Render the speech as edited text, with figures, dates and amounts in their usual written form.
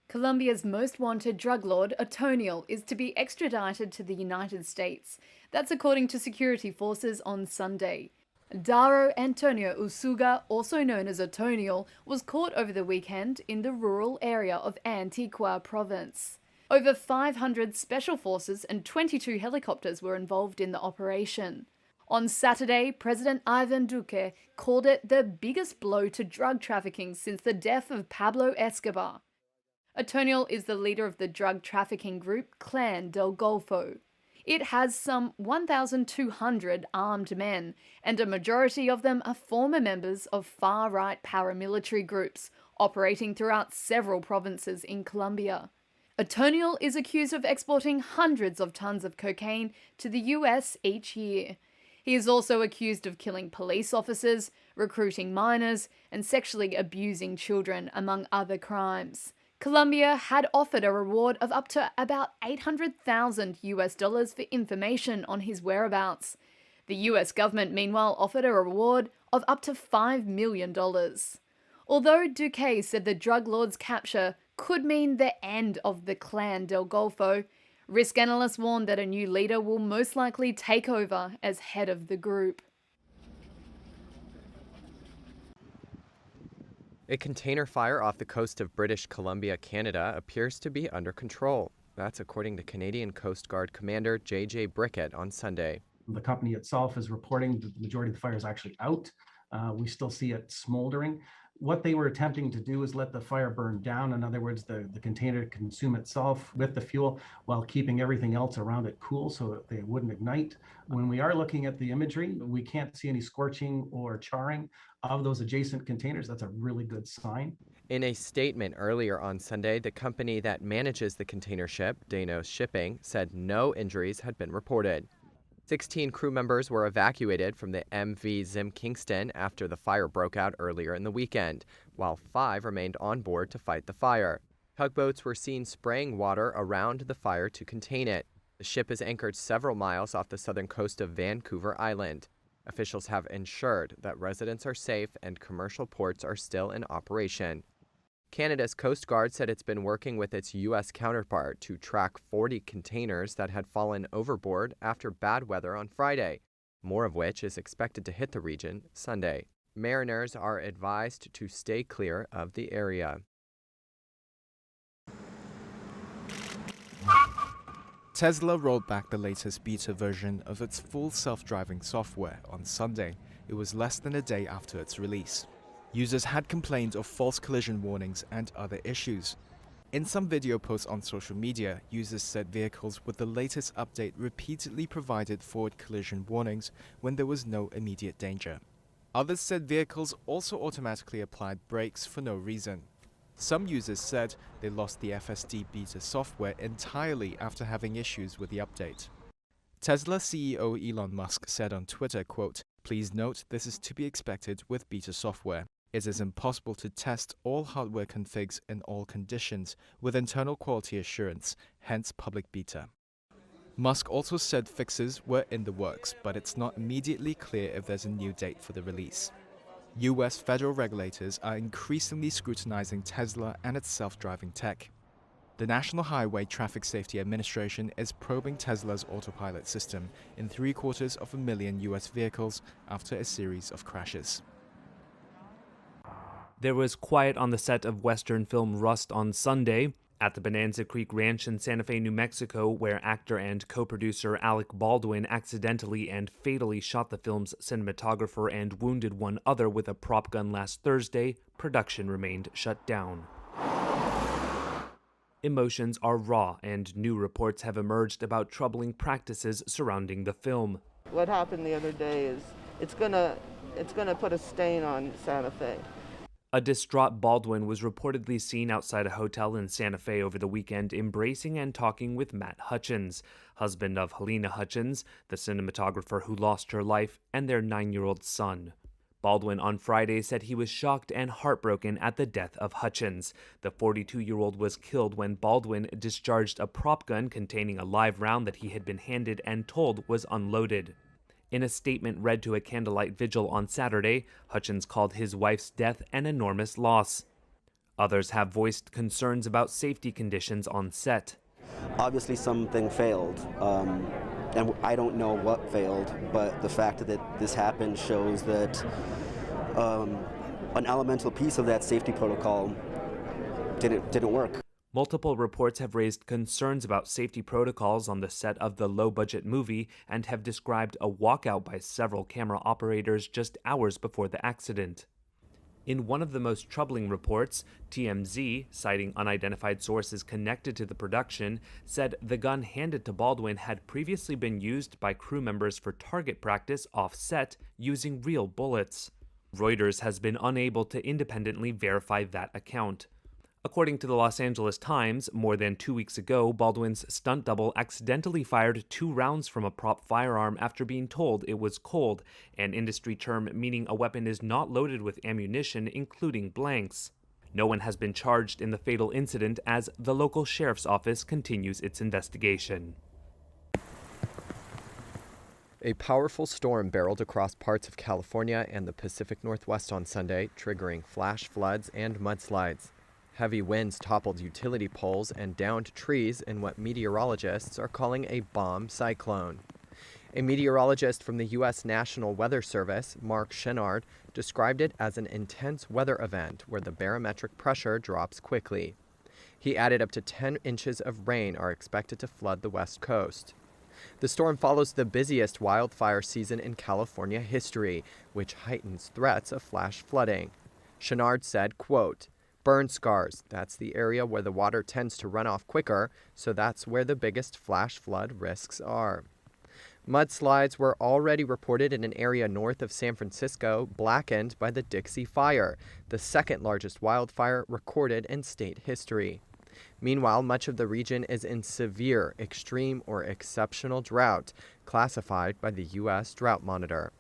Colombia's most wanted drug lord, Antonio, is to be extradited to the United States. That's according to security forces on Sunday. Daro Antonio Usuga, also known as Antonio, was caught over the weekend in the rural area of Antigua province. Over 500 special forces and 22 helicopters were involved in the operation. On Saturday, President Ivan Duque called it the biggest blow to drug trafficking since the death of Pablo Escobar. Antonio is the leader of the drug trafficking group Clan del Golfo. It has some 1,200 armed men, and a majority of them are former members of far-right paramilitary groups operating throughout several provinces in Colombia. Antonio is accused of exporting hundreds of tons of cocaine to the US each year. He is also accused of killing police officers, recruiting minors, and sexually abusing children, among other crimes. Colombia had offered a reward of up to about $800,000 for information on his whereabouts. The US government, meanwhile, offered a reward of up to $5 million. Although Duque said the drug lord's capture could mean the end of the Clan del Golfo, risk analysts warned that a new leader will most likely take over as head of the group. A container fire off the coast of British Columbia, Canada, appears to be under control. That's according to Canadian Coast Guard Commander J.J. Brickett on Sunday. The company itself is reporting that the majority of the fire is actually out. We still see it smoldering. What they were attempting to do is let the fire burn down. In other words, the container consume itself with the fuel while keeping everything else around it cool so that they wouldn't ignite. When we are looking at the imagery, we can't see any scorching or charring of those adjacent containers. That's a really good sign. In a statement earlier on Sunday, the company that manages the container ship, Dano Shipping, said no injuries had been reported. 16 crew members were evacuated from the MV Zim Kingston after the fire broke out earlier in the weekend, while 5 remained on board to fight the fire. Tugboats were seen spraying water around the fire to contain it. The ship is anchored several miles off the southern coast of Vancouver Island. Officials have ensured that residents are safe and commercial ports are still in operation. Canada's Coast Guard said it's been working with its U.S. counterpart to track 40 containers that had fallen overboard after bad weather on Friday, more of which is expected to hit the region Sunday. Mariners are advised to stay clear of the area. Tesla rolled back the latest beta version of its full self-driving software on Sunday. It was less than a day after its release. Users had complained of false collision warnings and other issues. In some video posts on social media, users said vehicles with the latest update repeatedly provided forward collision warnings when there was no immediate danger. Others said vehicles also automatically applied brakes for no reason. Some users said they lost the FSD beta software entirely after having issues with the update. Tesla CEO Elon Musk said on Twitter, quote, "Please note this is to be expected with beta software. It is impossible to test all hardware configs in all conditions with internal quality assurance, hence public beta." Musk also said fixes were in the works, but it's not immediately clear if there's a new date for the release. US federal regulators are increasingly scrutinizing Tesla and its self-driving tech. The National Highway Traffic Safety Administration is probing Tesla's autopilot system in 750,000 US vehicles after a series of crashes. There was quiet on the set of Western film Rust on Sunday at the Bonanza Creek Ranch in Santa Fe, New Mexico, where actor and co-producer Alec Baldwin accidentally and fatally shot the film's cinematographer and wounded one other with a prop gun last Thursday. Production remained shut down. Emotions are raw, and new reports have emerged about troubling practices surrounding the film. What happened the other day is it's gonna put a stain on Santa Fe. A distraught Baldwin was reportedly seen outside a hotel in Santa Fe over the weekend embracing and talking with Matt Hutchins, husband of Helena Hutchins, the cinematographer who lost her life, and their 9-year-old son. Baldwin on Friday said he was shocked and heartbroken at the death of Hutchins. The 42-year-old was killed when Baldwin discharged a prop gun containing a live round that he had been handed and told was unloaded. In a statement read to a candlelight vigil on Saturday, Hutchins called his wife's death an enormous loss. Others have voiced concerns about safety conditions on set. Obviously something failed, and I don't know what failed, but the fact that this happened shows that an elemental piece of that safety protocol didn't work. Multiple reports have raised concerns about safety protocols on the set of the low-budget movie and have described a walkout by several camera operators just hours before the accident. In one of the most troubling reports, TMZ, citing unidentified sources connected to the production, said the gun handed to Baldwin had previously been used by crew members for target practice off-set using real bullets. Reuters has been unable to independently verify that account. According to the Los Angeles Times, more than 2 weeks ago, Baldwin's stunt double accidentally fired 2 rounds from a prop firearm after being told it was cold, an industry term meaning a weapon is not loaded with ammunition, including blanks. No one has been charged in the fatal incident as the local sheriff's office continues its investigation. A powerful storm barreled across parts of California and the Pacific Northwest on Sunday, triggering flash floods and mudslides. Heavy winds toppled utility poles and downed trees in what meteorologists are calling a bomb cyclone. A meteorologist from the U.S. National Weather Service, Mark Chenard, described it as an intense weather event where the barometric pressure drops quickly. He added up to 10 inches of rain are expected to flood the West Coast. The storm follows the busiest wildfire season in California history, which heightens threats of flash flooding. Chenard said, quote, "Burn scars, that's the area where the water tends to run off quicker, so that's where the biggest flash flood risks are." Mudslides were already reported in an area north of San Francisco, blackened by the Dixie Fire, the second largest wildfire recorded in state history. Meanwhile, much of the region is in severe, extreme, or exceptional drought, classified by the U.S. Drought Monitor.